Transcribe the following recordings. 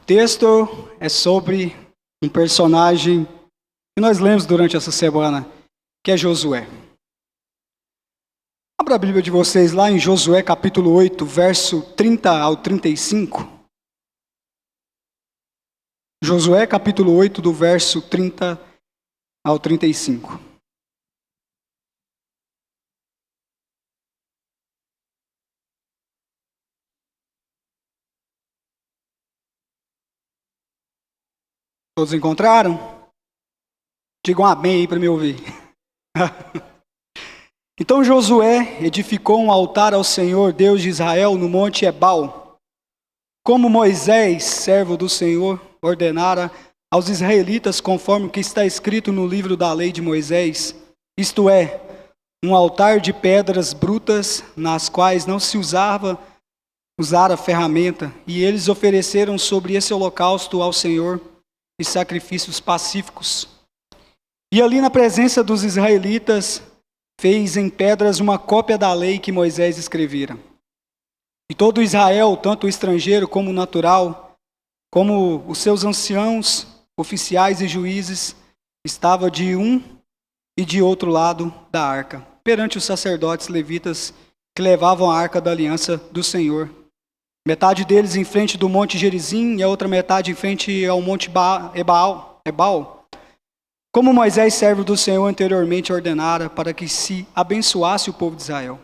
texto é sobre um personagem que nós lemos durante essa semana, que é Josué. Abra a Bíblia de vocês lá em Josué capítulo 8, verso 30 ao 35. Josué capítulo 8, do verso 30 ao 35. Todos encontraram? Digam amém aí para me ouvir. Então Josué edificou um altar ao Senhor, Deus de Israel, no monte Ebal, como Moisés, servo do Senhor, ordenara aos israelitas, conforme o que está escrito no livro da lei de Moisés, isto é, um altar de pedras brutas, nas quais não se usara ferramenta, e eles ofereceram sobre esse holocausto ao Senhor e sacrifícios pacíficos. E ali na presença dos israelitas, fez em pedras uma cópia da lei que Moisés escrevera. E todo Israel, tanto o estrangeiro como o natural, como os seus anciãos, oficiais e juízes, estava de um e de outro lado da arca, perante os sacerdotes levitas que levavam a arca da aliança do Senhor. Metade deles em frente do monte Gerizim e a outra metade em frente ao monte Ebal, como Moisés, servo do Senhor, anteriormente ordenara para que se abençoasse o povo de Israel.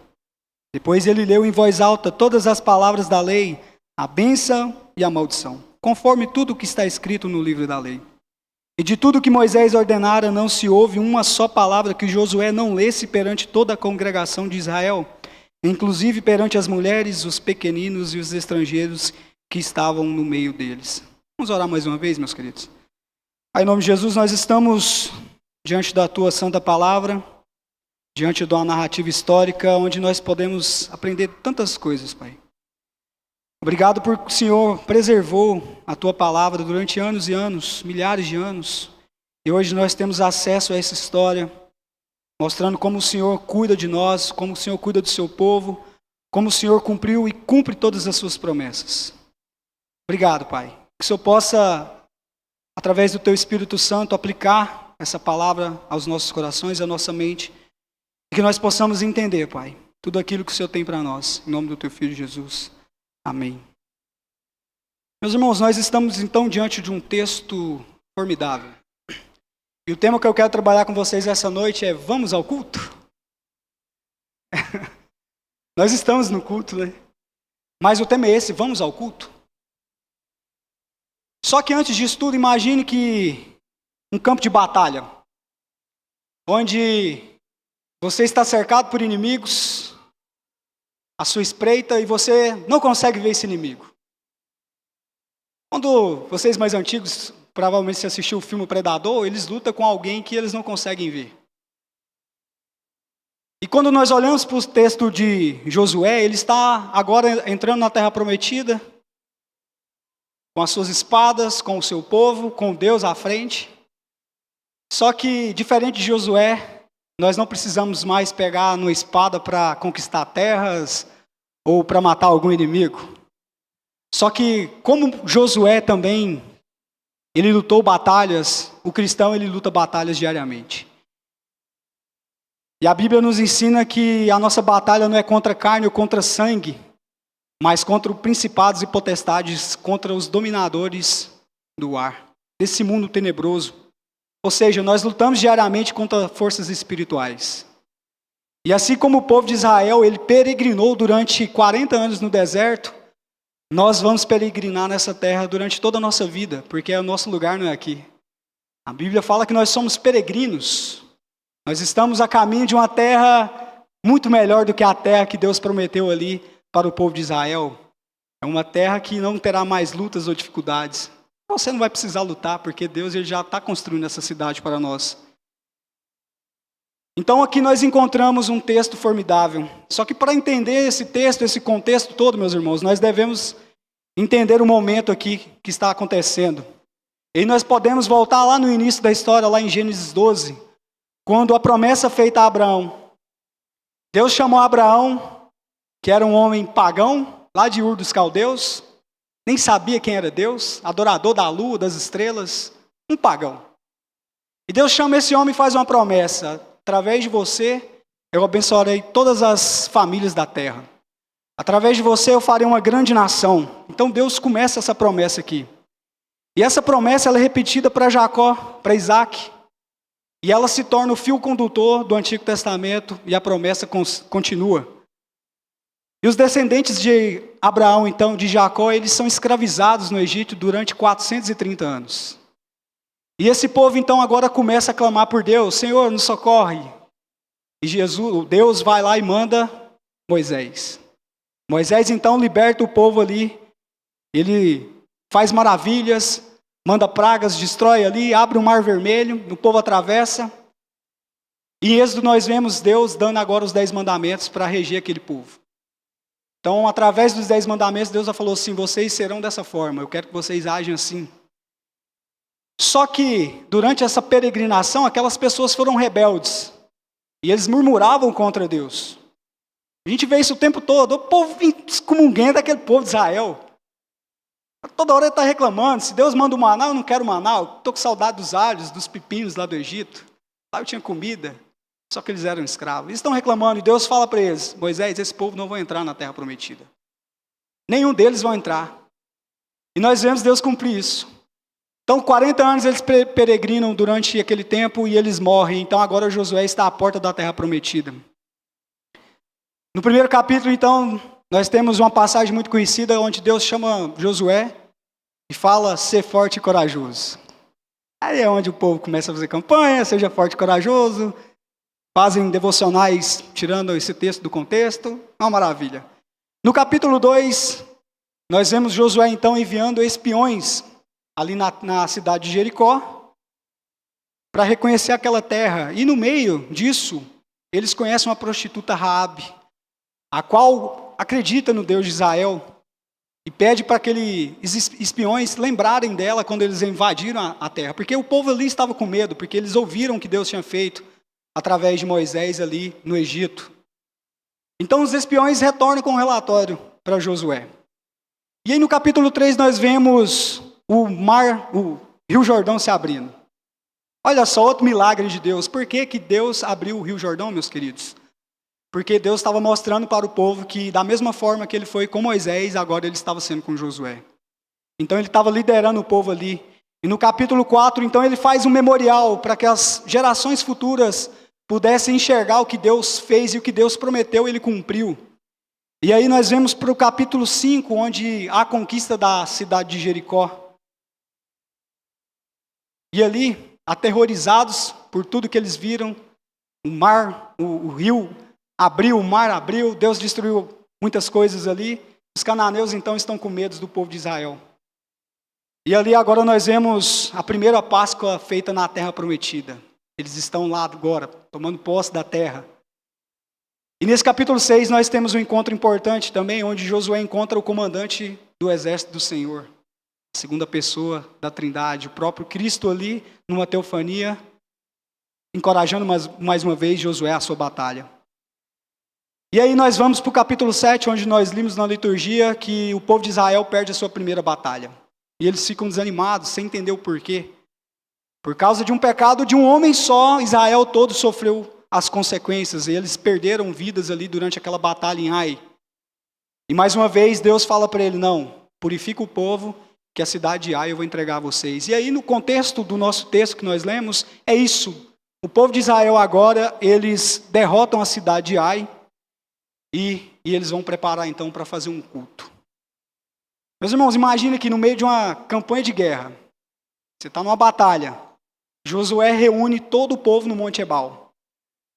Depois ele leu em voz alta todas as palavras da lei, a bênção e a maldição, conforme tudo o que está escrito no livro da lei. E de tudo que Moisés ordenara, não se ouve uma só palavra que Josué não lesse perante toda a congregação de Israel, inclusive perante as mulheres, os pequeninos e os estrangeiros que estavam no meio deles. Vamos orar mais uma vez, meus queridos? Pai, em nome de Jesus, nós estamos diante da Tua Santa Palavra, diante de uma narrativa histórica, onde nós podemos aprender tantas coisas, Pai. Obrigado porque o Senhor preservou a Tua Palavra durante anos e anos, milhares de anos, e hoje nós temos acesso a essa história, mostrando como o Senhor cuida de nós, como o Senhor cuida do Seu povo, como o Senhor cumpriu e cumpre todas as Suas promessas. Obrigado, Pai. Que o Senhor possa, através do Teu Espírito Santo, aplicar essa palavra aos nossos corações, à nossa mente, e que nós possamos entender, Pai, tudo aquilo que o Senhor tem para nós, em nome do Teu Filho Jesus. Amém. Meus irmãos, nós estamos então diante de um texto formidável. E o tema que eu quero trabalhar com vocês essa noite é: vamos ao culto? Nós estamos no culto, né? Mas o tema é esse: vamos ao culto? Só que antes disso tudo, imagine que um campo de batalha, onde você está cercado por inimigos, à sua espreita, e você não consegue ver esse inimigo. Quando vocês mais antigos, provavelmente se assistiu o filme Predador, eles lutam com alguém que eles não conseguem ver. E quando nós olhamos para o texto de Josué, ele está agora entrando na Terra Prometida, com as suas espadas, com o seu povo, com Deus à frente. Só que, diferente de Josué, nós não precisamos mais pegar uma espada para conquistar terras ou para matar algum inimigo. Só que, como Josué também, ele lutou batalhas, o cristão ele luta batalhas diariamente. E a Bíblia nos ensina que a nossa batalha não é contra carne ou contra sangue, mas contra os principados e potestades, contra os dominadores do ar, desse mundo tenebroso. Ou seja, nós lutamos diariamente contra forças espirituais. E assim como o povo de Israel, ele peregrinou durante 40 anos no deserto, nós vamos peregrinar nessa terra durante toda a nossa vida, porque o nosso lugar não é aqui. A Bíblia fala que nós somos peregrinos. Nós estamos a caminho de uma terra muito melhor do que a terra que Deus prometeu ali para o povo de Israel. É uma terra que não terá mais lutas ou dificuldades. Você não vai precisar lutar, porque Deus ele já está construindo essa cidade para nós. Então aqui nós encontramos um texto formidável. Só que para entender esse texto, esse contexto todo, meus irmãos, nós devemos entender o momento aqui que está acontecendo. E nós podemos voltar lá no início da história, lá em Gênesis 12, quando a promessa feita a Abraão. Deus chamou Abraão, que era um homem pagão, lá de Ur dos Caldeus, nem sabia quem era Deus, adorador da lua, das estrelas, um pagão. E Deus chama esse homem e faz uma promessa: através de você, eu abençoarei todas as famílias da terra. Através de você, eu farei uma grande nação. Então Deus começa essa promessa aqui. E essa promessa ela é repetida para Jacó, para Isaac. E ela se torna o fio condutor do Antigo Testamento e a promessa continua. E os descendentes de Abraão, então, de Jacó, eles são escravizados no Egito durante 430 anos. E esse povo, então, agora começa a clamar por Deus: Senhor, nos socorre. E Deus vai lá e manda Moisés. Moisés, então, liberta o povo ali. Ele faz maravilhas, manda pragas, destrói ali, abre o mar vermelho, o povo atravessa. E em Êxodo nós vemos Deus dando agora os 10 mandamentos para reger aquele povo. Então, através dos 10 mandamentos, Deus já falou assim: vocês serão dessa forma, eu quero que vocês ajam assim. Só que, durante essa peregrinação, aquelas pessoas foram rebeldes. E eles murmuravam contra Deus. A gente vê isso o tempo todo. O povo excomunguento daquele povo de Israel. Toda hora ele está reclamando: se Deus manda o maná, eu não quero maná. Eu estou com saudade dos alhos, dos pepinos lá do Egito. Lá eu tinha comida. Só que eles eram escravos. Eles estão reclamando e Deus fala para eles: Moisés, esse povo não vai entrar na terra prometida. Nenhum deles vai entrar. E nós vemos Deus cumprir isso. Então, 40 anos eles peregrinam durante aquele tempo e eles morrem. Então, agora Josué está à porta da terra prometida. No primeiro capítulo, então, nós temos uma passagem muito conhecida onde Deus chama Josué e fala: ser forte e corajoso. Aí é onde o povo começa a fazer campanha: seja forte e corajoso. Fazem devocionais tirando esse texto do contexto. Uma maravilha. No capítulo 2, nós vemos Josué então enviando espiões ali na cidade de Jericó para reconhecer aquela terra. E no meio disso, eles conhecem uma prostituta Raabe, a qual acredita no Deus de Israel e pede para aqueles espiões lembrarem dela quando eles invadiram a terra. Porque o povo ali estava com medo, porque eles ouviram o que Deus tinha feito através de Moisés ali no Egito. Então os espiões retornam com um relatório para Josué. E aí no capítulo 3 nós vemos o Rio Jordão se abrindo. Olha só, outro milagre de Deus. Por que Deus abriu o Rio Jordão, meus queridos? Porque Deus estava mostrando para o povo que da mesma forma que ele foi com Moisés, agora ele estava sendo com Josué. Então ele estava liderando o povo ali. E no capítulo 4, então ele faz um memorial para que as gerações futuras pudessem enxergar o que Deus fez e o que Deus prometeu, ele cumpriu. E aí nós vemos para o capítulo 5, onde há a conquista da cidade de Jericó. E ali, aterrorizados por tudo que eles viram, o rio abriu, o mar abriu, Deus destruiu muitas coisas ali. Os cananeus então estão com medo do povo de Israel. E ali agora nós vemos a primeira Páscoa feita na terra prometida. Eles estão lá agora, tomando posse da terra. E nesse capítulo 6 nós temos um encontro importante também, onde Josué encontra o comandante do exército do Senhor, a segunda pessoa da Trindade, o próprio Cristo ali, numa teofania, encorajando mais uma vez Josué à sua batalha. E aí nós vamos para o capítulo 7, onde nós limos na liturgia que o povo de Israel perde a sua primeira batalha. E eles ficam desanimados, sem entender o porquê. Por causa de um pecado de um homem só, Israel todo sofreu as consequências. E eles perderam vidas ali durante aquela batalha em Ai. E mais uma vez Deus fala para ele: não, purifica o povo, que a cidade de Ai eu vou entregar a vocês. E aí no contexto do nosso texto que nós lemos, é isso. O povo de Israel agora, eles derrotam a cidade de Ai. E eles vão preparar então para fazer um culto. Meus irmãos, imagine que no meio de uma campanha de guerra, você está numa batalha, Josué reúne todo o povo no Monte Ebal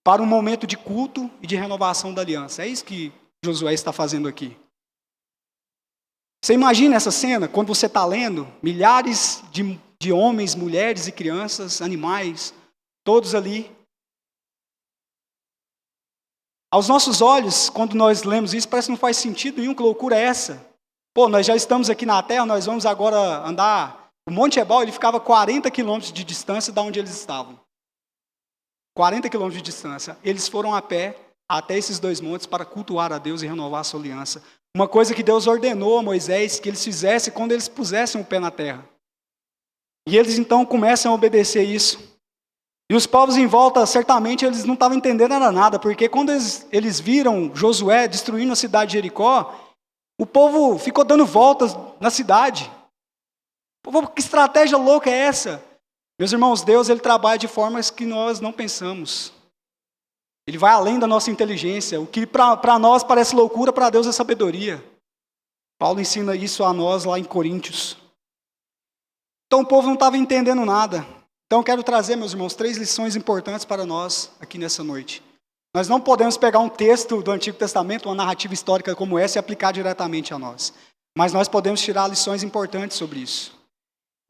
para um momento de culto e de renovação da aliança. É isso que Josué está fazendo aqui. Você imagina essa cena, quando você está lendo, milhares de homens, mulheres e crianças, animais, todos ali. Aos nossos olhos, quando nós lemos isso, parece que não faz sentido nenhum, que loucura é essa? Pô, nós já estamos aqui na terra, nós vamos agora andar. O Monte Ebal, ele ficava 40 quilômetros de distância de onde eles estavam. 40 quilômetros de distância. Eles foram a pé até esses 2 montes para cultuar a Deus e renovar a sua aliança. uma coisa que Deus ordenou a Moisés que eles fizessem quando eles pusessem o pé na terra. E eles então começam a obedecer isso. E os povos em volta, certamente, eles não estavam entendendo nada, porque quando eles viram Josué destruindo a cidade de Jericó, o povo ficou dando voltas na cidade. Que estratégia louca é essa? Meus irmãos, Deus ele trabalha de formas que nós não pensamos. Ele vai além da nossa inteligência. O que para nós parece loucura, para Deus é sabedoria. Paulo ensina isso a nós lá em Coríntios. Então o povo não estava entendendo nada. Então eu quero trazer, meus irmãos, 3 lições importantes para nós aqui nessa noite. Nós não podemos pegar um texto do Antigo Testamento, uma narrativa histórica como essa e aplicar diretamente a nós. Mas nós podemos tirar lições importantes sobre isso.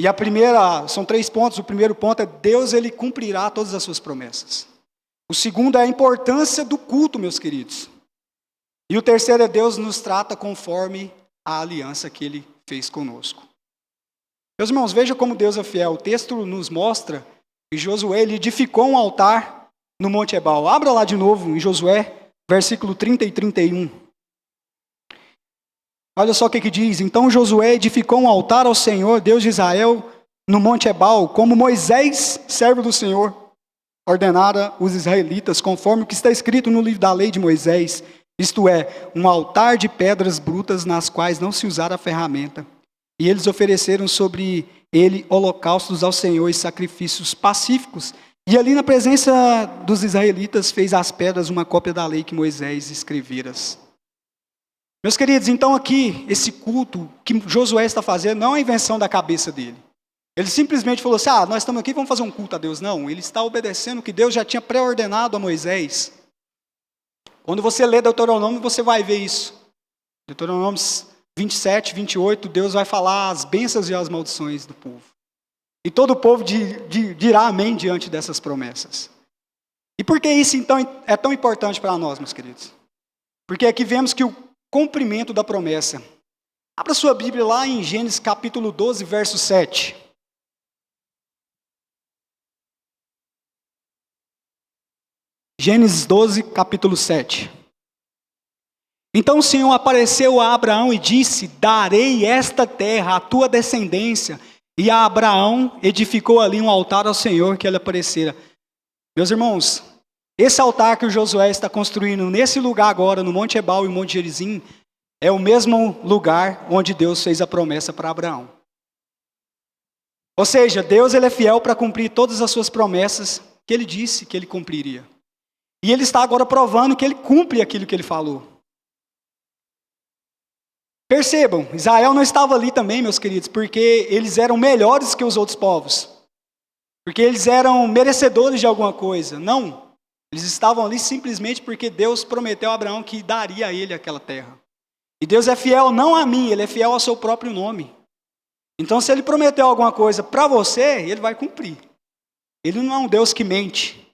E a primeira, são 3 pontos. O primeiro ponto é Deus ele cumprirá todas as suas promessas. O segundo é a importância do culto, meus queridos. E o terceiro é Deus nos trata conforme a aliança que ele fez conosco. Meus irmãos, veja como Deus é fiel. O texto nos mostra que Josué ele edificou um altar no Monte Ebal. Abra lá de novo em Josué, versículo 30 e 31. Olha só o que diz. Então Josué edificou um altar ao Senhor, Deus de Israel, no Monte Ebal, como Moisés, servo do Senhor, ordenara os israelitas, conforme o que está escrito no livro da lei de Moisés, isto é, um altar de pedras brutas nas quais não se usara ferramenta. E eles ofereceram sobre ele holocaustos ao Senhor e sacrifícios pacíficos. E ali na presença dos israelitas fez as pedras uma cópia da lei que Moisés escrevera. Meus queridos, então aqui, esse culto que Josué está fazendo não é invenção da cabeça dele. Ele simplesmente falou assim, nós estamos aqui, vamos fazer um culto a Deus. Não, ele está obedecendo o que Deus já tinha pré-ordenado a Moisés. Quando você lê Deuteronômio, você vai ver isso. Deuteronômio 27, 28, Deus vai falar as bênçãos e as maldições do povo. E todo o povo dirá amém diante dessas promessas. E por que isso, então, é tão importante para nós, meus queridos? Porque aqui vemos que o cumprimento da promessa. Abra sua Bíblia lá em Gênesis capítulo 12, verso 7. Gênesis 12, capítulo 7. Então o Senhor apareceu a Abraão e disse, darei esta terra à tua descendência. E a Abraão edificou ali um altar ao Senhor que ele aparecera. Meus irmãos, esse altar que o Josué está construindo nesse lugar agora, no Monte Ebal e Monte Gerizim, é o mesmo lugar onde Deus fez a promessa para Abraão. Ou seja, Deus ele é fiel para cumprir todas as suas promessas que ele disse que ele cumpriria. E ele está agora provando que ele cumpre aquilo que ele falou. Percebam, Israel não estava ali também, meus queridos, porque eles eram melhores que os outros povos. Porque eles eram merecedores de alguma coisa. Não, eles estavam ali simplesmente porque Deus prometeu a Abraão que daria a ele aquela terra. E Deus é fiel não a mim, ele é fiel ao seu próprio nome. Então se ele prometeu alguma coisa para você, ele vai cumprir. Ele não é um Deus que mente.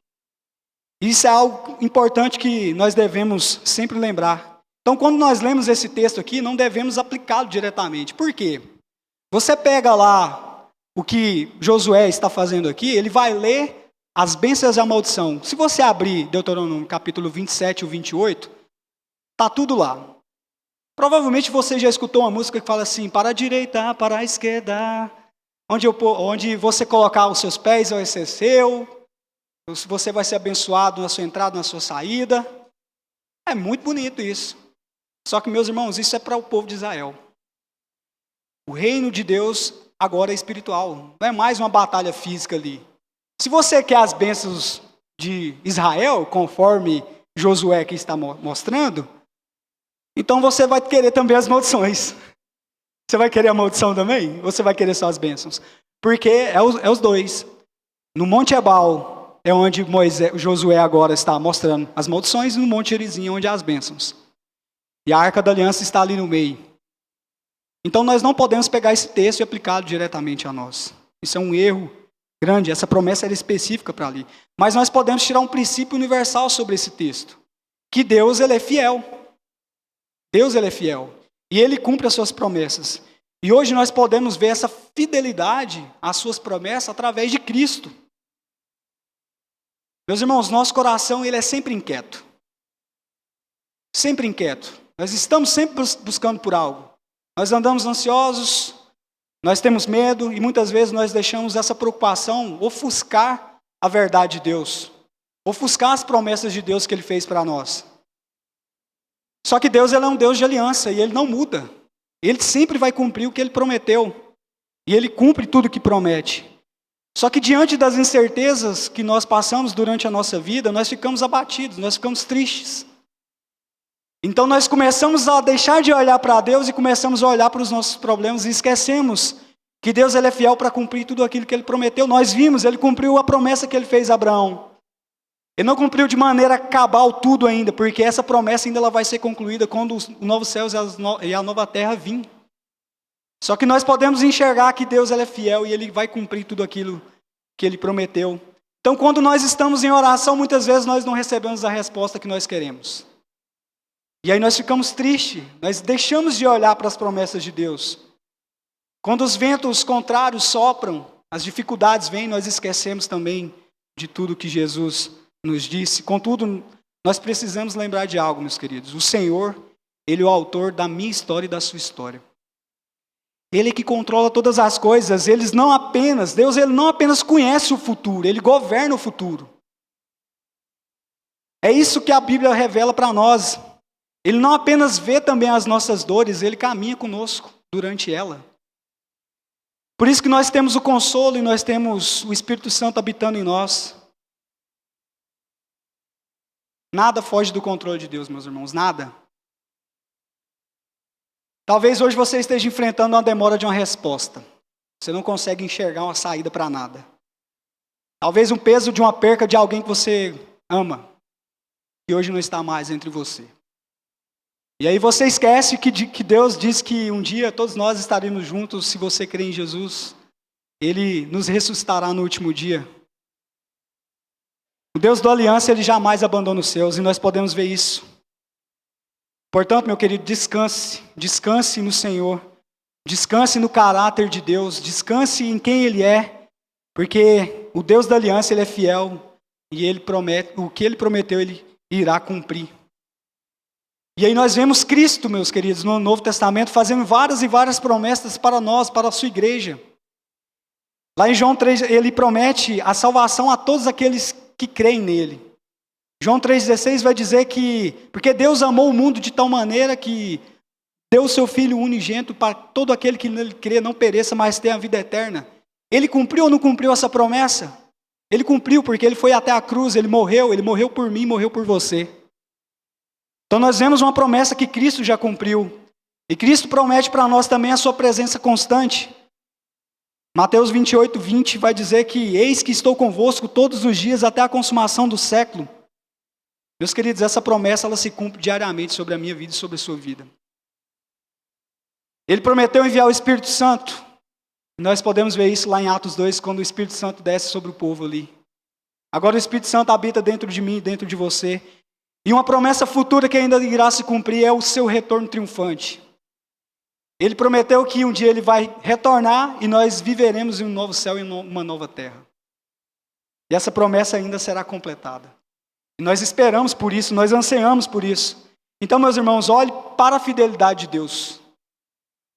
Isso é algo importante que nós devemos sempre lembrar. Então, quando nós lemos esse texto aqui, não devemos aplicá-lo diretamente. Por quê? Você pega lá o que Josué está fazendo aqui, ele vai ler as bênçãos e a maldição. Se você abrir Deuteronômio capítulo 27 ou 28, está tudo lá. Provavelmente você já escutou uma música que fala assim, para a direita, para a esquerda, onde você colocar os seus pés vai ser seu, você vai ser abençoado na sua entrada, na sua saída. É muito bonito isso. Só que, meus irmãos, isso é para o povo de Israel. O reino de Deus agora é espiritual. Não é mais uma batalha física ali. Se você quer as bênçãos de Israel, conforme Josué aqui está mostrando, então você vai querer também as maldições. Você vai querer a maldição também? Ou você vai querer só as bênçãos? Porque é os dois. No Monte Ebal é onde Josué agora está mostrando as maldições, e no Monte Gerizim onde há as bênçãos. E a Arca da Aliança está ali no meio. Então nós não podemos pegar esse texto e aplicá-lo diretamente a nós. Isso é um erro grande, essa promessa era específica para ali. Mas nós podemos tirar um princípio universal sobre esse texto. Que Deus ele é fiel. Deus ele é fiel. E ele cumpre as suas promessas. E hoje nós podemos ver essa fidelidade às suas promessas através de Cristo. Meus irmãos, nosso coração ele é sempre inquieto. Sempre inquieto. Nós estamos sempre buscando por algo. Nós andamos ansiosos, nós temos medo e muitas vezes nós deixamos essa preocupação ofuscar a verdade de Deus, ofuscar as promessas de Deus que Ele fez para nós. Só que Deus, Ele é um Deus de aliança e Ele não muda. Ele sempre vai cumprir o que Ele prometeu. E Ele cumpre tudo o que promete. Só que diante das incertezas que nós passamos durante a nossa vida, nós ficamos abatidos, nós ficamos tristes. Então nós começamos a deixar de olhar para Deus e começamos a olhar para os nossos problemas e esquecemos que Deus, Ele é fiel para cumprir tudo aquilo que Ele prometeu. Nós vimos, Ele cumpriu a promessa que Ele fez a Abraão. Ele não cumpriu de maneira cabal tudo ainda, porque essa promessa ainda ela vai ser concluída quando os novos céus e a nova terra vir. Só que nós podemos enxergar que Deus Ele é fiel e Ele vai cumprir tudo aquilo que Ele prometeu. Então quando nós estamos em oração, muitas vezes nós não recebemos a resposta que nós queremos. E aí nós ficamos tristes, nós deixamos de olhar para as promessas de Deus. Quando os ventos contrários sopram, as dificuldades vêm, nós esquecemos também de tudo que Jesus nos disse. Contudo, nós precisamos lembrar de algo, meus queridos. O Senhor, Ele é o autor da minha história e da sua história. Ele que controla todas as coisas. Deus Ele não apenas conhece o futuro, Ele governa o futuro. É isso que a Bíblia revela para nós. Ele não apenas vê também as nossas dores, Ele caminha conosco durante ela. Por isso que nós temos o consolo e nós temos o Espírito Santo habitando em nós. Nada foge do controle de Deus, meus irmãos, nada. Talvez hoje você esteja enfrentando uma demora de uma resposta. Você não consegue enxergar uma saída para nada. Talvez um peso de uma perca de alguém que você ama, que hoje não está mais entre você. E aí você esquece que Deus diz que um dia todos nós estaremos juntos, se você crer em Jesus. Ele nos ressuscitará no último dia. O Deus da aliança, Ele jamais abandona os seus, e nós podemos ver isso. Portanto, meu querido, descanse no Senhor, descanse no caráter de Deus, descanse em quem Ele é, porque o Deus da aliança, Ele é fiel, e Ele promete, o que Ele prometeu, Ele irá cumprir. E aí nós vemos Cristo, meus queridos, no Novo Testamento, fazendo várias e várias promessas para nós, para a sua igreja. Lá em João 3, Ele promete a salvação a todos aqueles que creem nele. João 3,16 vai dizer que, porque Deus amou o mundo de tal maneira que deu o seu Filho unigênito para todo aquele que nele crê não pereça, mas tenha a vida eterna. Ele cumpriu ou não cumpriu essa promessa? Ele cumpriu porque Ele foi até a cruz, Ele morreu por mim, morreu por você. Então nós vemos uma promessa que Cristo já cumpriu. E Cristo promete para nós também a sua presença constante. Mateus 28:20 vai dizer que eis que estou convosco todos os dias até a consumação do século. Meus queridos, essa promessa ela se cumpre diariamente sobre a minha vida e sobre a sua vida. Ele prometeu enviar o Espírito Santo. Nós podemos ver isso lá em Atos 2, quando o Espírito Santo desce sobre o povo ali. Agora o Espírito Santo habita dentro de mim, dentro de você. E uma promessa futura que ainda irá se cumprir é o seu retorno triunfante. Ele prometeu que um dia Ele vai retornar e nós viveremos em um novo céu e uma nova terra. E essa promessa ainda será completada. E nós esperamos por isso, nós ansiamos por isso. Então, meus irmãos, olhe para a fidelidade de Deus.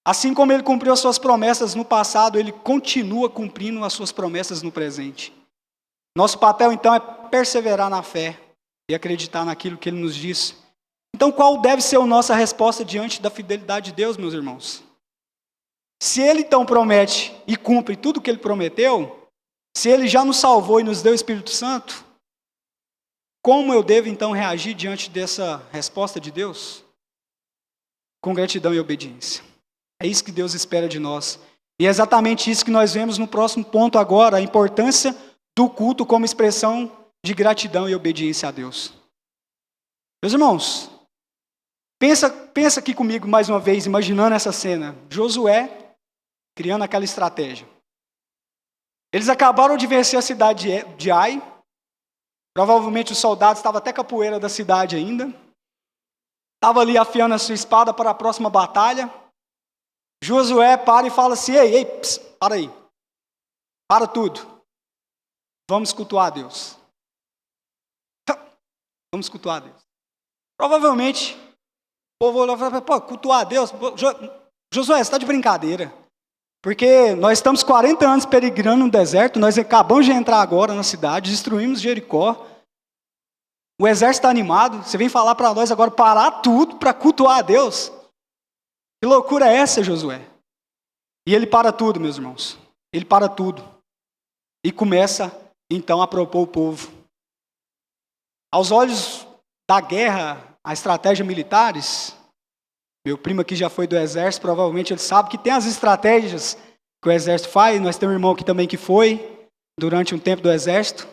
Assim como Ele cumpriu as suas promessas no passado, Ele continua cumprindo as suas promessas no presente. Nosso papel, então, é perseverar na fé e acreditar naquilo que Ele nos disse. Então, qual deve ser a nossa resposta diante da fidelidade de Deus, meus irmãos? Se Ele, então, promete e cumpre tudo o que Ele prometeu, se Ele já nos salvou e nos deu o Espírito Santo, como eu devo, então, reagir diante dessa resposta de Deus? Com gratidão e obediência. É isso que Deus espera de nós. E é exatamente isso que nós vemos no próximo ponto agora, a importância do culto como expressão de gratidão e obediência a Deus. Meus irmãos, pensa aqui comigo mais uma vez, imaginando essa cena. Josué criando aquela estratégia. Eles acabaram de vencer a cidade de Ai. Provavelmente os soldados estavam até capoeira da cidade ainda. Estava ali afiando a sua espada para a próxima batalha. Josué para e fala assim, ei, para aí. Para tudo. Vamos cultuar a Deus. Vamos cultuar a Deus. Provavelmente, povo olhou e falou, pô, cultuar a Deus? Josué, você está de brincadeira. Porque nós estamos 40 anos peregrinando no deserto, nós acabamos de entrar agora na cidade, destruímos Jericó. O exército está animado, você vem falar para nós agora parar tudo para cultuar a Deus? Que loucura é essa, Josué? E ele para tudo, meus irmãos. Ele para tudo. E começa, então, a propor o povo. Aos olhos da guerra, a estratégia militares, meu primo aqui já foi do exército, provavelmente ele sabe que tem as estratégias que o exército faz. Nós temos um irmão aqui também que foi durante um tempo do exército.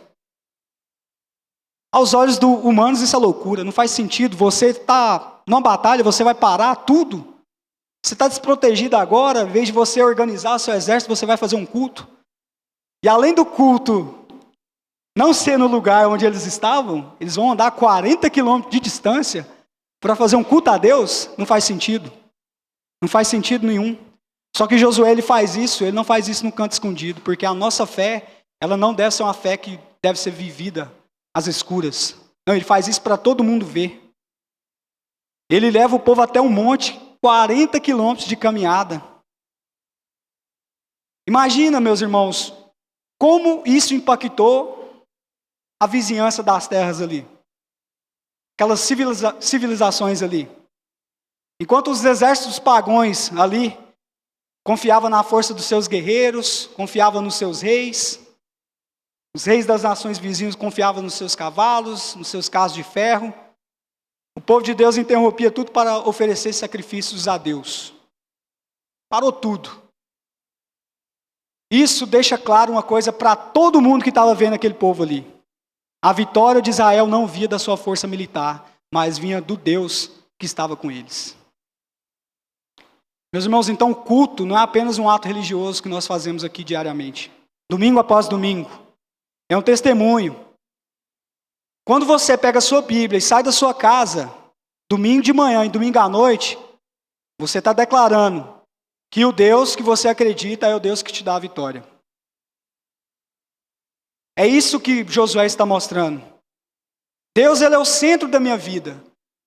Aos olhos humanos isso é loucura, não faz sentido. Você está numa batalha, você vai parar tudo. Você está desprotegido agora, em vez de você organizar o seu exército, você vai fazer um culto. E além do culto não ser no lugar onde eles estavam, eles vão andar 40 quilômetros de distância para fazer um culto a Deus. Não faz sentido. Não faz sentido nenhum. Só que Josué, ele faz isso, ele não faz isso no canto escondido, porque a nossa fé, ela não deve ser uma fé que deve ser vivida às escuras. Não, ele faz isso para todo mundo ver. Ele leva o povo até um monte, 40 quilômetros de caminhada. Imagina, meus irmãos, como isso impactou a vizinhança das terras ali. Aquelas civilizações ali. Enquanto os exércitos pagãos ali confiavam na força dos seus guerreiros, confiavam nos seus reis, os reis das nações vizinhas confiavam nos seus cavalos, nos seus carros de ferro, o povo de Deus interrompia tudo para oferecer sacrifícios a Deus. Parou tudo. Isso deixa claro uma coisa para todo mundo que estava vendo aquele povo ali. A vitória de Israel não vinha da sua força militar, mas vinha do Deus que estava com eles. Meus irmãos, então o culto não é apenas um ato religioso que nós fazemos aqui diariamente. Domingo após domingo. É um testemunho. Quando você pega a sua Bíblia e sai da sua casa, domingo de manhã e domingo à noite, você está declarando que o Deus que você acredita é o Deus que te dá a vitória. É isso que Josué está mostrando. Deus, ele é o centro da minha vida.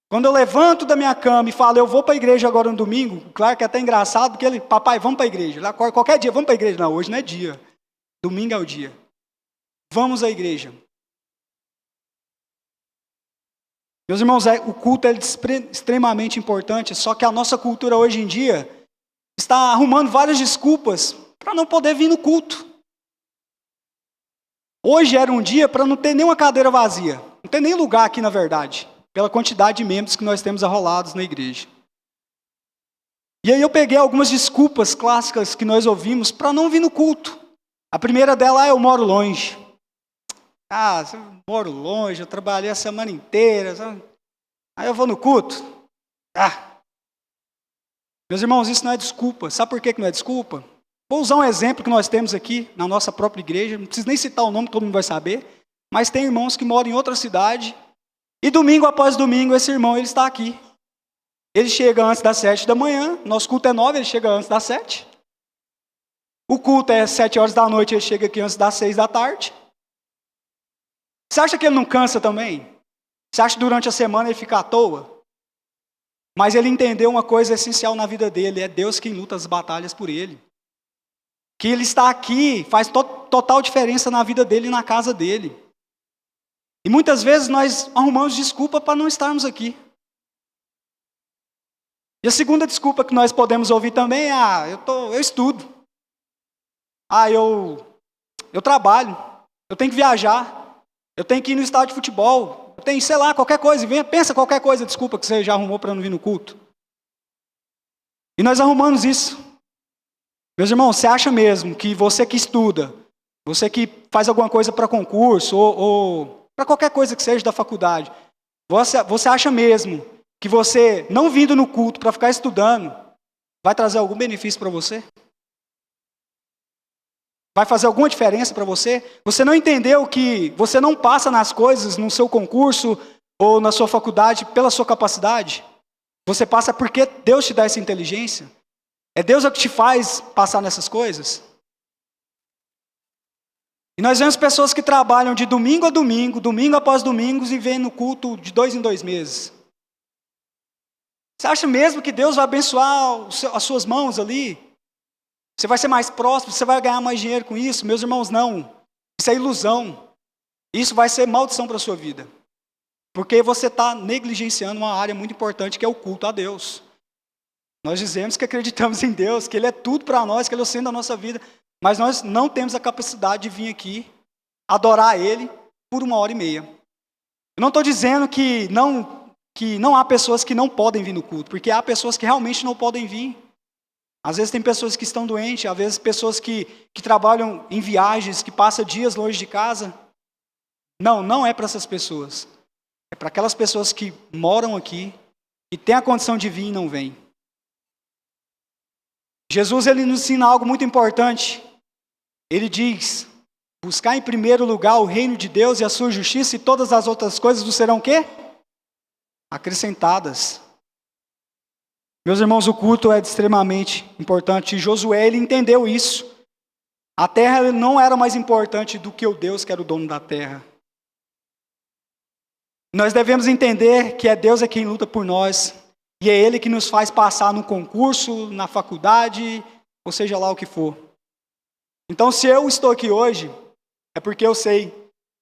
Quando eu levanto da minha cama e falo, eu vou para a igreja agora no domingo, claro que é até engraçado, porque ele, papai, vamos para a igreja. Qualquer dia, vamos para a igreja. Não, hoje não é dia. Domingo é o dia. Vamos à igreja. Meus irmãos, o culto é extremamente importante, só que a nossa cultura hoje em dia está arrumando várias desculpas para não poder vir no culto. Hoje era um dia para não ter nenhuma cadeira vazia, não tem nem lugar aqui na verdade, pela quantidade de membros que nós temos arrolados na igreja. E aí eu peguei algumas desculpas clássicas que nós ouvimos para não vir no culto. A primeira dela é eu moro longe. Ah, eu moro longe, eu trabalhei a semana inteira. Sabe? Aí eu vou no culto. Meus irmãos, isso não é desculpa. Sabe por que não é desculpa? Vou usar um exemplo que nós temos aqui na nossa própria igreja. Não preciso nem citar o nome, todo mundo vai saber. Mas tem irmãos que moram em outra cidade. E domingo após domingo, esse irmão ele está aqui. Ele chega antes das 7 da manhã. Nosso culto é 9, ele chega antes das 7. O culto é 7 horas da noite, ele chega aqui antes das 6 da tarde. Você acha que ele não cansa também? Você acha que durante a semana ele fica à toa? Mas ele entendeu uma coisa essencial na vida dele, é Deus quem luta as batalhas por ele. Que ele está aqui faz total diferença na vida dele e na casa dele. E muitas vezes nós arrumamos desculpa para não estarmos aqui. E a segunda desculpa que nós podemos ouvir também é, eu estudo. Eu trabalho, eu tenho que viajar. Eu tenho que ir no estádio de futebol. Eu tenho, sei lá, qualquer coisa. Pensa qualquer coisa, desculpa, que você já arrumou para não vir no culto. E nós arrumamos isso. Meus irmãos, você acha mesmo que você que estuda, você que faz alguma coisa para concurso, ou para qualquer coisa que seja da faculdade, você acha mesmo que você não vindo no culto para ficar estudando, vai trazer algum benefício para você? Vai fazer alguma diferença para você? Você não entendeu que você não passa nas coisas no seu concurso ou na sua faculdade pela sua capacidade? Você passa porque Deus te dá essa inteligência? É Deus que te faz passar nessas coisas? E nós vemos pessoas que trabalham de domingo a domingo, domingo após domingo, e vêm no culto de 2 em 2 meses. Você acha mesmo que Deus vai abençoar as suas mãos ali? Você vai ser mais próspero, você vai ganhar mais dinheiro com isso? Meus irmãos, não. Isso é ilusão. Isso vai ser maldição para a sua vida. Porque você está negligenciando uma área muito importante que é o culto a Deus. Nós dizemos que acreditamos em Deus, que Ele é tudo para nós, que Ele é o centro da nossa vida. Mas nós não temos a capacidade de vir aqui adorar Ele por 1h30. Eu não estou dizendo que não há pessoas que não podem vir no culto, porque há pessoas que realmente não podem vir. Às vezes tem pessoas que estão doentes, às vezes pessoas que trabalham em viagens, que passam dias longe de casa. Não é para essas pessoas. É para aquelas pessoas que moram aqui, que têm a condição de vir e não vêm. Jesus, ele nos ensina algo muito importante. Ele diz: buscar em primeiro lugar o reino de Deus e a sua justiça, e todas as outras coisas vos serão o quê? Acrescentadas. Meus irmãos, o culto é extremamente importante. E Josué, ele entendeu isso. A terra não era mais importante do que o Deus que era o dono da terra. Nós devemos entender que é Deus quem luta por nós. E é Ele que nos faz passar no concurso, na faculdade, ou seja lá o que for. Então, se eu estou aqui hoje, é porque eu sei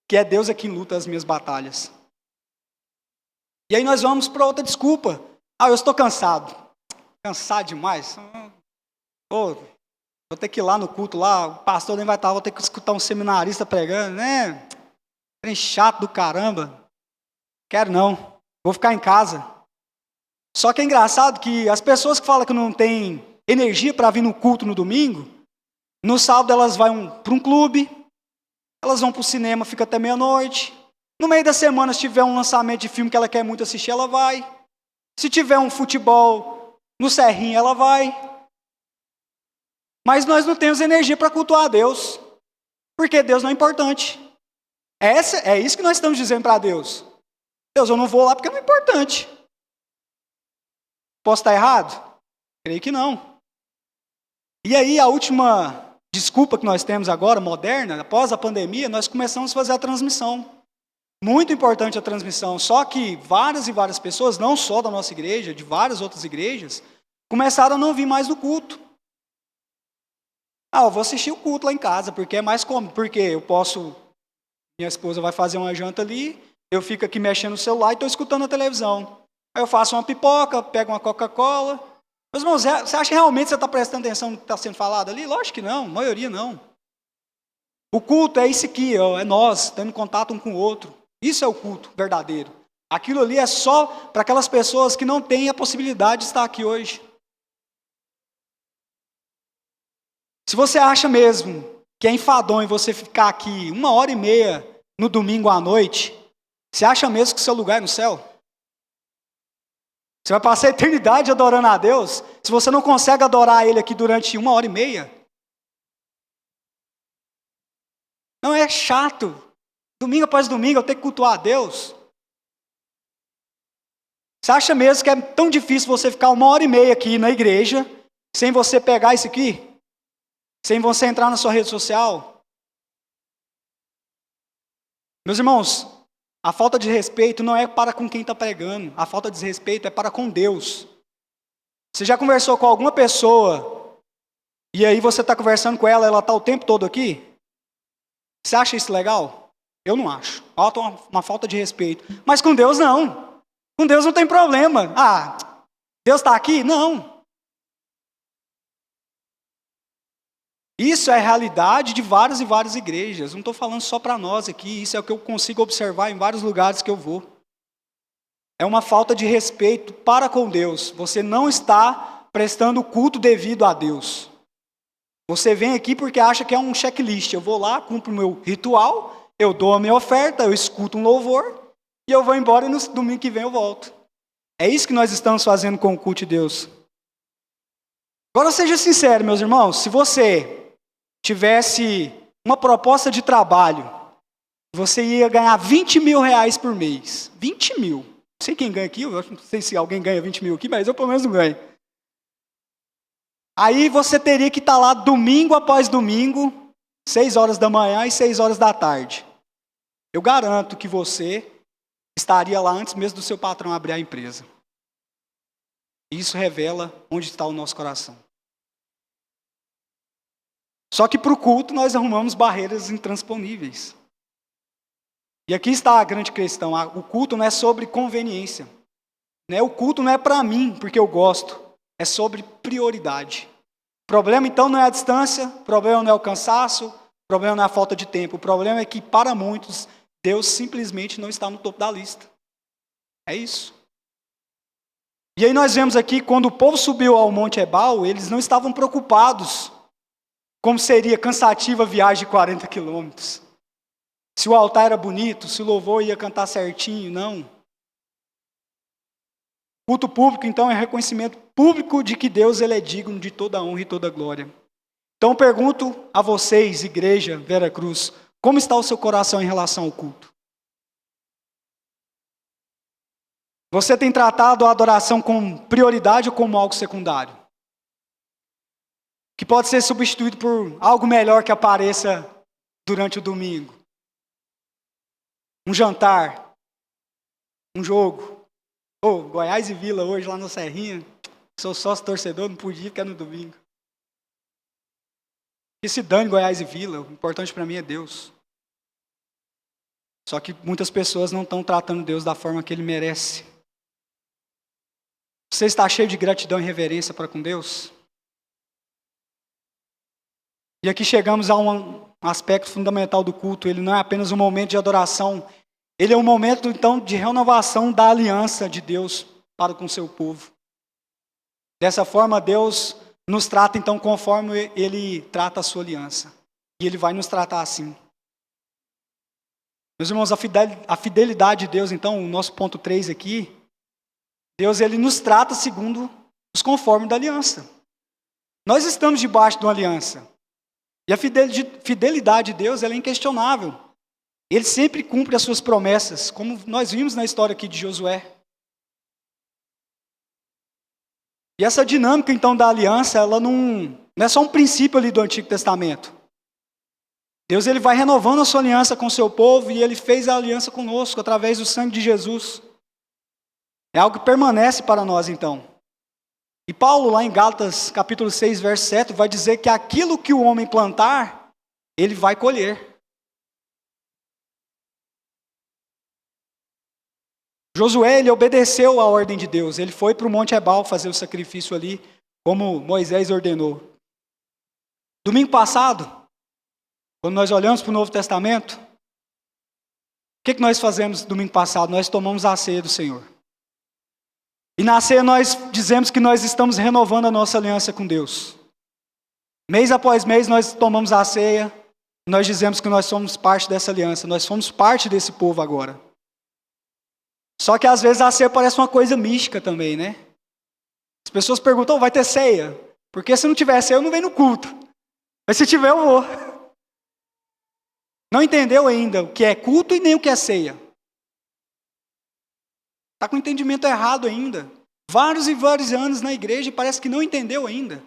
que é Deus quem luta as minhas batalhas. E aí nós vamos para outra desculpa. Eu estou cansado. Cansado demais? Vou ter que ir lá no culto, lá, o pastor nem vai estar, vou ter que escutar um seminarista pregando, né? Trem chato do caramba. Quero não. Vou ficar em casa. Só que é engraçado que as pessoas que falam que não tem energia para vir no culto no domingo, no sábado elas vão para um clube, elas vão para o cinema, fica até meia-noite. No meio da semana, se tiver um lançamento de filme que ela quer muito assistir, ela vai. Se tiver um futebol no Serrinha, ela vai. Mas nós não temos energia para cultuar a Deus, porque Deus não é importante. É isso que nós estamos dizendo para Deus. Deus, eu não vou lá porque não é importante. Posso estar errado? Creio que não. E aí a última desculpa que nós temos agora, moderna, após a pandemia, nós começamos a fazer a transmissão. Muito importante a transmissão, só que várias e várias pessoas, não só da nossa igreja, de várias outras igrejas, começaram a não vir mais no culto. Eu vou assistir o culto lá em casa, porque é mais cômodo, porque eu posso, minha esposa vai fazer uma janta ali, eu fico aqui mexendo no celular e estou escutando a televisão. Aí eu faço uma pipoca, pego uma Coca-Cola. Meus irmãos, você acha que realmente você está prestando atenção no que está sendo falado ali? Lógico que não, a maioria não. O culto é isso aqui, é nós, tendo contato um com o outro. Isso é o culto verdadeiro. Aquilo ali é só para aquelas pessoas que não têm a possibilidade de estar aqui hoje. Se você acha mesmo que é enfadonho você ficar aqui 1h30 no domingo à noite, você acha mesmo que o seu lugar é no céu? Você vai passar a eternidade adorando a Deus, se você não consegue adorar Ele aqui durante 1h30? Não é chato. Domingo após domingo eu tenho que cultuar a Deus. Você acha mesmo que é tão difícil você ficar 1h30 aqui na igreja, sem você pegar isso aqui? Sem você entrar na sua rede social? Meus irmãos, a falta de respeito não é para com quem está pregando. A falta de respeito é para com Deus. Você já conversou com alguma pessoa, e aí você está conversando com ela, ela está o tempo todo aqui? Você acha isso legal? Eu não acho. Uma falta de respeito. Mas com Deus não. Com Deus não tem problema. Deus está aqui? Não. Isso é a realidade de várias e várias igrejas. Não estou falando só para nós aqui. Isso é o que eu consigo observar em vários lugares que eu vou. É uma falta de respeito para com Deus. Você não está prestando o culto devido a Deus. Você vem aqui porque acha que é um checklist. Eu vou lá, cumpro o meu ritual, eu dou a minha oferta, eu escuto um louvor e eu vou embora e no domingo que vem eu volto. É isso que nós estamos fazendo com o culto de Deus. Agora seja sincero, meus irmãos, se você tivesse uma proposta de trabalho, você ia ganhar 20 mil reais por mês. 20 mil. Não sei quem ganha aqui, eu não sei se alguém ganha 20 mil aqui, mas eu pelo menos não ganho. Aí você teria que estar lá domingo após domingo, 6 horas da manhã e 6 horas da tarde. Eu garanto que você estaria lá antes mesmo do seu patrão abrir a empresa. E isso revela onde está o nosso coração. Só que para o culto nós arrumamos barreiras intransponíveis. E aqui está a grande questão. O culto não é sobre conveniência. Né? O culto não é para mim, porque eu gosto. É sobre prioridade. O problema então não é a distância, o problema não é o cansaço, o problema não é a falta de tempo. O problema é que para muitos, Deus simplesmente não está no topo da lista. É isso. E aí nós vemos aqui, quando o povo subiu ao Monte Ebal, eles não estavam preocupados como seria cansativa a viagem de 40 quilômetros. Se o altar era bonito, se o louvor ia cantar certinho, não. Culto público, então, é reconhecimento público de que Deus ele é digno de toda a honra e toda a glória. Então, eu pergunto a vocês, igreja Vera Cruz, como está o seu coração em relação ao culto? Você tem tratado a adoração como prioridade ou como algo secundário? Que pode ser substituído por algo melhor que apareça durante o domingo. Um jantar, um jogo. Goiás e Vila hoje lá no Serrinha. Sou sócio torcedor, não podia ficar no domingo. Que se dane Goiás e Vila, o importante para mim é Deus. Só que muitas pessoas não estão tratando Deus da forma que Ele merece. Você está cheio de gratidão e reverência para com Deus? E aqui chegamos a um aspecto fundamental do culto. Ele não é apenas um momento de adoração. Ele é um momento, então, de renovação da aliança de Deus para com o seu povo. Dessa forma, Deus nos trata, então, conforme Ele trata a sua aliança. E Ele vai nos tratar assim. Meus irmãos, a fidelidade de Deus, então, o nosso ponto 3 aqui, Deus, Ele nos trata segundo os conformes da aliança. Nós estamos debaixo de uma aliança. E a fidelidade de Deus, ela é inquestionável. Ele sempre cumpre as suas promessas, como nós vimos na história aqui de Josué. E essa dinâmica, então, da aliança, ela não é só um princípio ali do Antigo Testamento. Deus ele vai renovando a sua aliança com o seu povo e Ele fez a aliança conosco através do sangue de Jesus. É algo que permanece para nós, então. E Paulo, lá em Gálatas, capítulo 6, verso 7, vai dizer que aquilo que o homem plantar, ele vai colher. Josué, ele obedeceu à ordem de Deus. Ele foi para o Monte Ebal fazer o sacrifício ali, como Moisés ordenou. Domingo passado, quando nós olhamos para o Novo Testamento, o que nós fazemos domingo passado? Nós tomamos a ceia do Senhor. E na ceia nós dizemos que nós estamos renovando a nossa aliança com Deus. Mês após mês nós tomamos a ceia, nós dizemos que nós somos parte dessa aliança, nós somos parte desse povo agora. Só que às vezes a ceia parece uma coisa mística também, né? As pessoas perguntam, vai ter ceia? Porque se não tiver ceia eu não venho no culto. Mas se tiver eu vou. Não entendeu ainda o que é culto e nem o que é ceia. Está com o entendimento errado ainda. Vários e vários anos na igreja e parece que não entendeu ainda.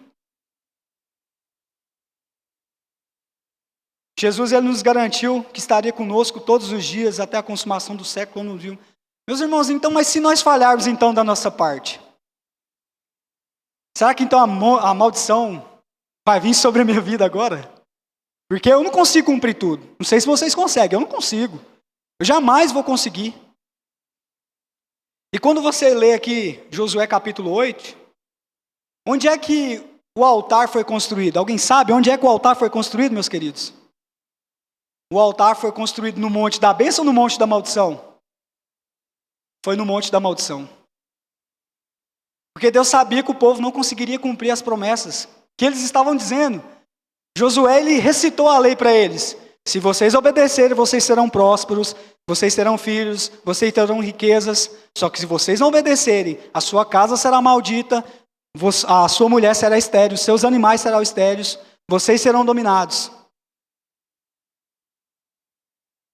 Jesus ele nos garantiu que estaria conosco todos os dias até a consumação do século, não viu? Meus irmãos, então, mas se nós falharmos então da nossa parte, será que então a maldição vai vir sobre a minha vida agora? Porque eu não consigo cumprir tudo. Não sei se vocês conseguem, eu não consigo. Eu jamais vou conseguir. E quando você lê aqui Josué capítulo 8, onde é que o altar foi construído? Alguém sabe onde é que o altar foi construído, meus queridos? O altar foi construído no monte da bênção ou no monte da maldição? Foi no monte da maldição. Porque Deus sabia que o povo não conseguiria cumprir as promessas que eles estavam dizendo. Josué ele recitou a lei para eles. Se vocês obedecerem, vocês serão prósperos, vocês terão filhos, vocês terão riquezas. Só que se vocês não obedecerem, a sua casa será maldita, a sua mulher será estéril, seus animais serão estéreis, vocês serão dominados.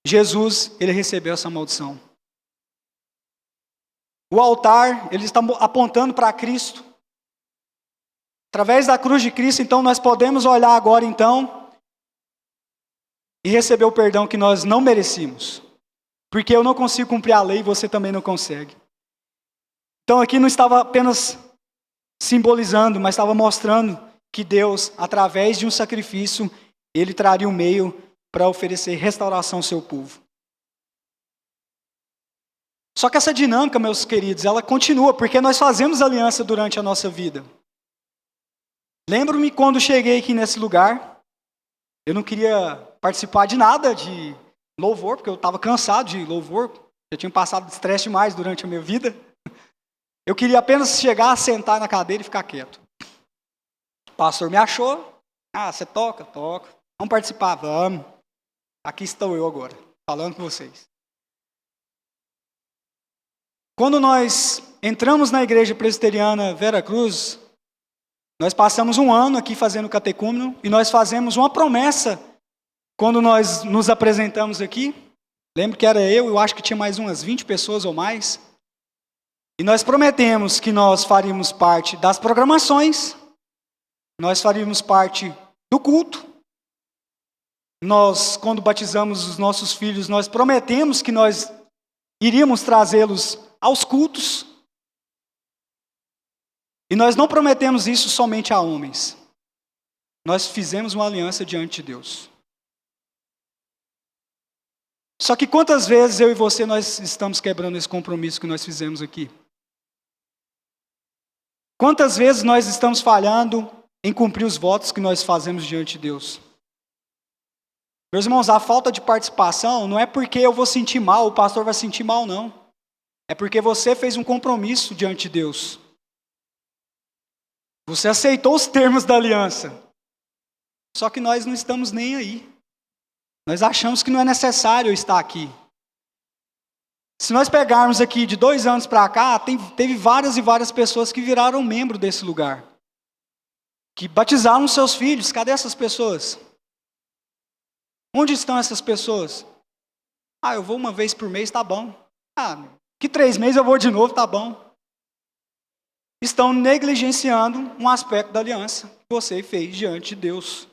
Jesus, ele recebeu essa maldição. O altar, ele está apontando para Cristo. Através da cruz de Cristo, então, nós podemos olhar agora, então, e receber o perdão que nós não merecíamos. Porque eu não consigo cumprir a lei e você também não consegue. Então, aqui não estava apenas simbolizando, mas estava mostrando que Deus, através de um sacrifício, Ele traria um meio para oferecer restauração ao seu povo. Só que essa dinâmica, meus queridos, ela continua, porque nós fazemos aliança durante a nossa vida. Lembro-me quando cheguei aqui nesse lugar, eu não queria participar de nada de louvor, porque eu estava cansado de louvor, eu tinha passado estresse demais durante a minha vida. Eu queria apenas chegar, sentar na cadeira e ficar quieto. O pastor me achou, você toca? Toca. Vamos participar? Vamos. Aqui estou eu agora, falando com vocês. Quando nós entramos na igreja presbiteriana Vera Cruz, nós passamos um ano aqui fazendo catecúmeno e nós fazemos uma promessa quando nós nos apresentamos aqui. Lembro que era eu acho que tinha mais umas 20 pessoas ou mais. E nós prometemos que nós faríamos parte das programações, nós faríamos parte do culto. Nós, quando batizamos os nossos filhos, nós prometemos que nós iríamos trazê-los aos cultos. E nós não prometemos isso somente a homens. Nós fizemos uma aliança diante de Deus. Só que quantas vezes eu e você nós estamos quebrando esse compromisso que nós fizemos aqui? Quantas vezes nós estamos falhando em cumprir os votos que nós fazemos diante de Deus? Meus irmãos, a falta de participação não é porque eu vou sentir mal, o pastor vai sentir mal, não. É porque você fez um compromisso diante de Deus. Você aceitou os termos da aliança. Só que nós não estamos nem aí. Nós achamos que não é necessário estar aqui. Se nós pegarmos aqui de 2 anos para cá, teve várias e várias pessoas que viraram membro desse lugar. Que batizaram seus filhos. Cadê essas pessoas? Onde estão essas pessoas? Eu vou uma vez por mês, tá bom. Que 3 meses eu vou de novo, tá bom. Estão negligenciando um aspecto da aliança que você fez diante de Deus.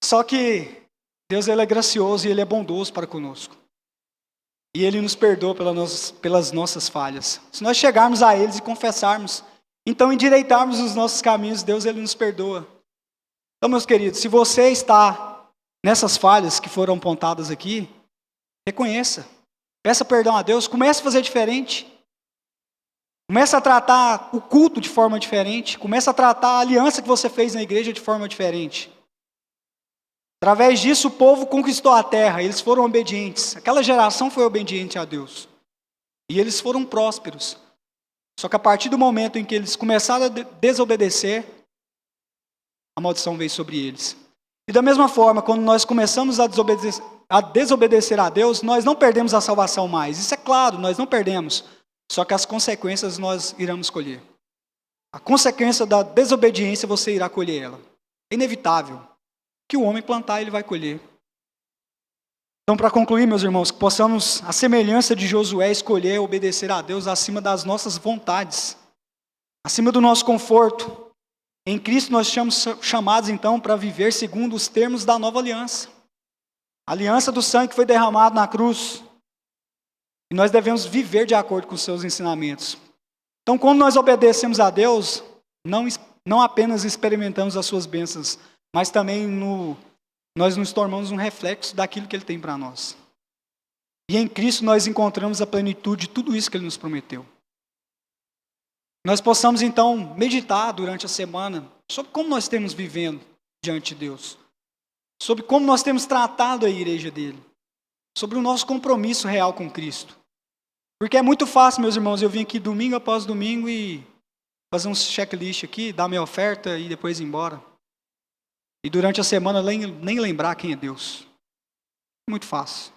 Só que Deus ele é gracioso e Ele é bondoso para conosco. E Ele nos perdoa pelas nossas falhas. Se nós chegarmos a Ele e confessarmos, então endireitarmos os nossos caminhos, Deus ele nos perdoa. Então, meus queridos, se você está nessas falhas que foram apontadas aqui, reconheça. Peça perdão a Deus, comece a fazer diferente. Comece a tratar o culto de forma diferente. Comece a tratar a aliança que você fez na igreja de forma diferente. Através disso, o povo conquistou a terra, eles foram obedientes. Aquela geração foi obediente a Deus. E eles foram prósperos. Só que a partir do momento em que eles começaram a desobedecer, a maldição veio sobre eles. E da mesma forma, quando nós começamos a desobedecer a Deus, nós não perdemos a salvação mais. Isso é claro, nós não perdemos. Só que as consequências nós iremos colher. A consequência da desobediência você irá colher ela. É inevitável. Que o homem plantar, ele vai colher. Então, para concluir, meus irmãos, que possamos, a semelhança de Josué, escolher obedecer a Deus acima das nossas vontades, acima do nosso conforto. Em Cristo nós somos chamados, então, para viver segundo os termos da nova aliança. A aliança do sangue que foi derramado na cruz. E nós devemos viver de acordo com os seus ensinamentos. Então, quando nós obedecemos a Deus, não apenas experimentamos as suas bênçãos, mas também nós nos tornamos um reflexo daquilo que Ele tem para nós. E em Cristo nós encontramos a plenitude de tudo isso que Ele nos prometeu. Nós possamos então meditar durante a semana sobre como nós temos vivendo diante de Deus. Sobre como nós temos tratado a igreja dele. Sobre o nosso compromisso real com Cristo. Porque é muito fácil, meus irmãos, eu vim aqui domingo após domingo e fazer um checklist aqui, dar minha oferta e depois ir embora. E durante a semana nem lembrar quem é Deus. Muito fácil.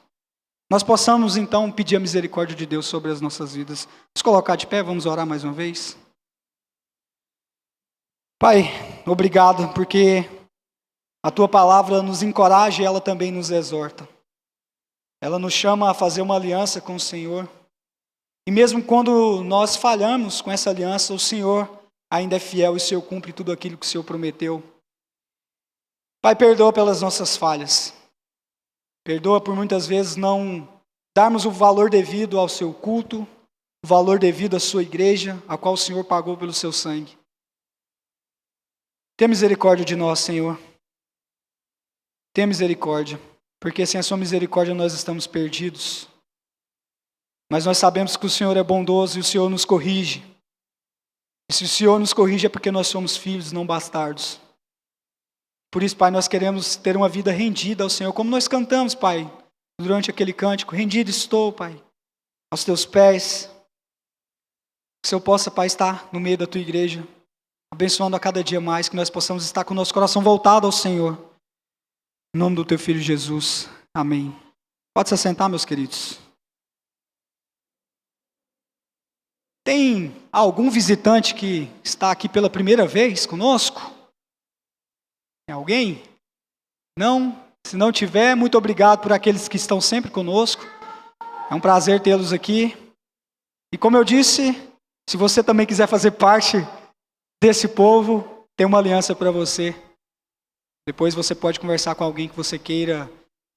Nós possamos então pedir a misericórdia de Deus sobre as nossas vidas. Vamos colocar de pé, vamos orar mais uma vez. Pai, obrigado porque a Tua palavra nos encoraja e ela também nos exorta. Ela nos chama a fazer uma aliança com o Senhor. E mesmo quando nós falhamos com essa aliança, o Senhor ainda é fiel e o Senhor cumpre tudo aquilo que o Senhor prometeu. Pai, perdoa pelas nossas falhas. Perdoa por muitas vezes não darmos o valor devido ao seu culto, o valor devido à sua igreja, a qual o Senhor pagou pelo seu sangue. Tenha misericórdia de nós, Senhor. Tenha misericórdia, porque sem a sua misericórdia nós estamos perdidos. Mas nós sabemos que o Senhor é bondoso e o Senhor nos corrige. E se o Senhor nos corrige é porque nós somos filhos, não bastardos. Por isso, Pai, nós queremos ter uma vida rendida ao Senhor, como nós cantamos, Pai, durante aquele cântico. Rendido estou, Pai, aos teus pés. Que o Senhor possa, Pai, estar no meio da tua igreja, abençoando a cada dia mais, que nós possamos estar com o nosso coração voltado ao Senhor. Em nome do teu Filho Jesus. Amém. Pode se assentar, meus queridos. Tem algum visitante que está aqui pela primeira vez conosco? Tem alguém? Não? Se não tiver, muito obrigado por aqueles que estão sempre conosco. É um prazer tê-los aqui. E como eu disse, se você também quiser fazer parte desse povo, tem uma aliança para você. Depois você pode conversar com alguém que você queira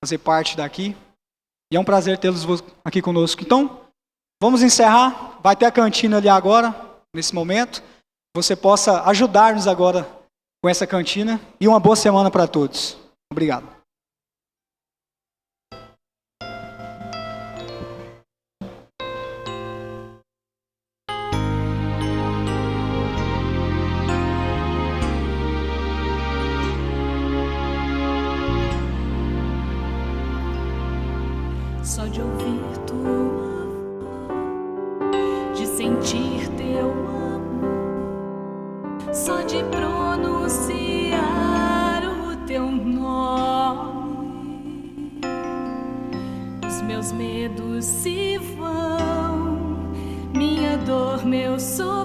fazer parte daqui. E é um prazer tê-los aqui conosco. Então, vamos encerrar. Vai ter a cantina ali agora, nesse momento. Você possa ajudar-nos agora com essa cantina. E uma boa semana para todos. Obrigado. Só de ouvir tua voz, de sentir teu amor, só de pronunciar o teu nome, os meus medos se vão, minha dor, meu sofrimento.